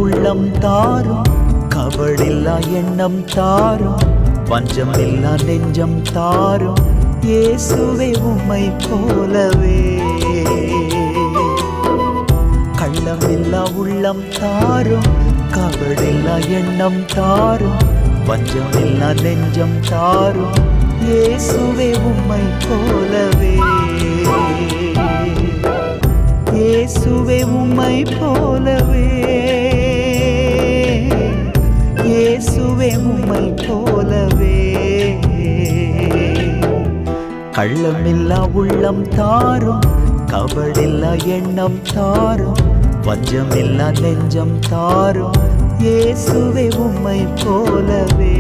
உள்ளம் தாரும், கபடில்லா எண்ணம் தாரும், வஞ்சமில்லா நெஞ்சம் தாரும், இயேசுவே உம்மை போலவே. கள்ளமில்லா உள்ளம் தாரும், கபடில்லா எண்ணம் தாரும், வஞ்சமில்லா நெஞ்சம் தாரும், இயேசுவே உம்மை போலவே. இயேசுவே உம்மை போலவே, இயேசுவே உம்மை போலவே. கள்ளமில்லா உள்ளம் தாரும், கபடில்லா எண்ணம் தாரும், வஞ்சமில்லா நெஞ்சம் தாரும், இயேசுவே உம்மை போலவே.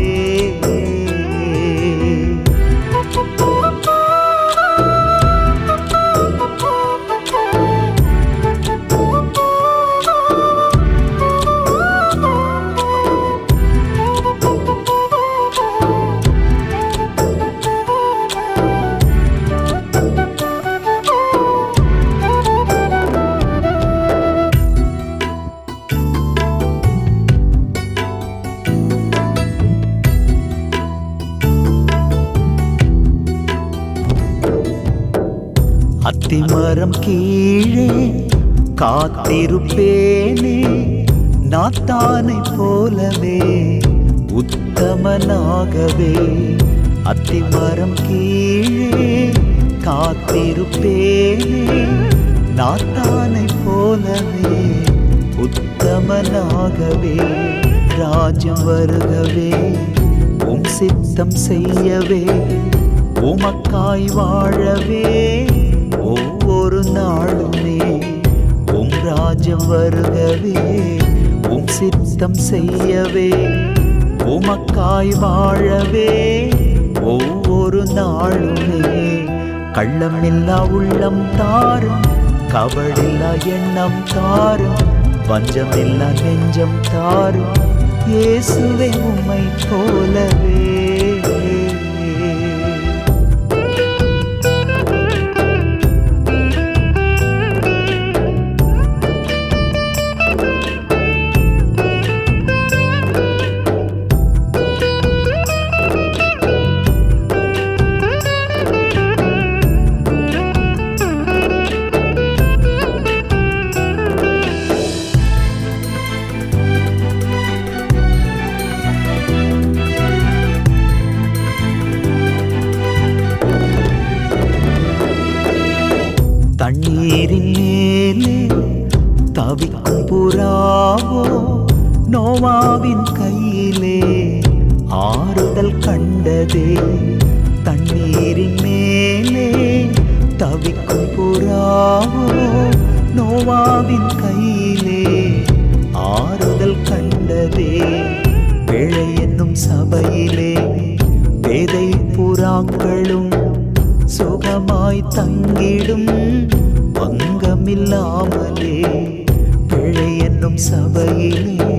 அத்திமரம் கீழே காத்திருப்பேனே, நாத்தானை போலவே உத்தமனாகவே. அத்திமரம் கீழே காத்திருப்பேனே, நாத்தானை போலவே உத்தமனாகவே. ராஜ்யம் வருகவே, உம் சித்தம் செய்யவே, உமக்காய் வாழவே ஒவ்வொரு நாளுமே. உம் ராஜ்யம் வருகவே, உம் சித்தம் செய்யவே, உமக்காய் வாழவே ஒவ்வொரு நாளுமே. கள்ளமில்லா உள்ளம் தாரும், கபடில்லா எண்ணம் தாரும், வஞ்சமில்லா நெஞ்சம் தாரும், இயேசுவே உம்மை போலவே. தண்ணீரின் மேலே தவிக்கும் புறாவோ, நோவாவின் கையிலே ஆறுதல் கண்டதே. தண்ணீரின் மேலே தவிக்கும் புறாவோ, நோவாவின் கையிலே ஆறுதல் கண்டதே. பிழை என்னும் சபையிலே பேதை புறாக்களும் சுகமாய் தங்கிடும் பங்கமில்லாமலே. பிழை என்னும் சபையிலே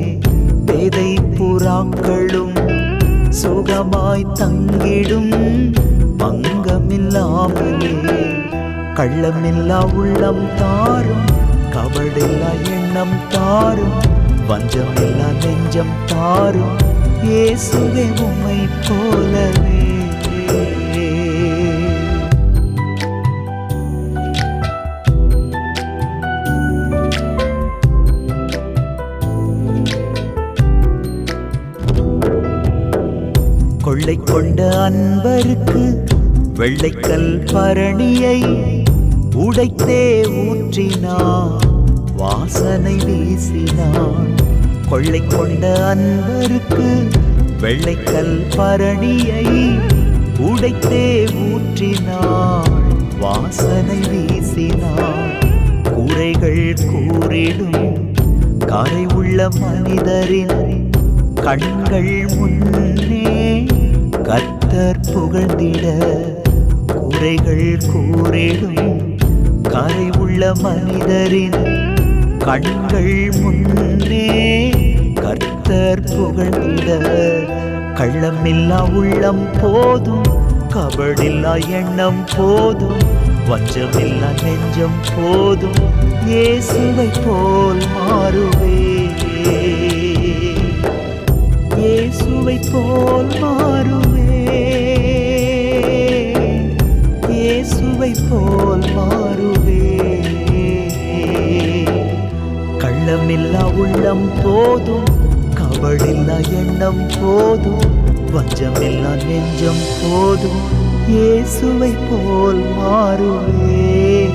பேதை புறாக்களும் சுகமாய் தங்கிடும் பங்கமில்லாமலே. கள்ளமில்லா உள்ளம் தாரும், கபடில்லா எண்ணம் தாரும், வஞ்சமில்லா நெஞ்சம் தாரும், இயேசுவே உம்மை போலவே. கொள்ளை கொண்ட அன்பருக்கு வெள்ளைக்கல் பரணியை உடைத்தே ஊற்றினான், வாசனை வீசினான். கொள்ளை கொண்ட அன்பருக்கு வெள்ளைக்கல் பரணியை உடைத்தே ஊற்றினான், வாசனை வீசினான். குறைகள் கூறிடும் கரை உள்ள மனிதரின் கண்கள் முன்னே கர்த்தர் புகழ்ந்திட. குறைகள் கூறிடும் கரை உள்ள மனிதரின் கண்கள் முன்னே கர்த்தர் புகழ்ந்திட. கள்ளமில்லா உள்ளம் போதும், கபடில்லா எண்ணம் போதும், வஞ்சமில்லா நெஞ்சம் போதும், இயேசுவை போல் மாறுவே. போல் மாறுவே, இயேசுவை போல் மாறுவே. கள்ளமில்லா உள்ளம் போதும், கபடில்லா எண்ணம் போதும், வஞ்சமில்லா நெஞ்சம் போதும், இயேசுவை போல் மாறுவே.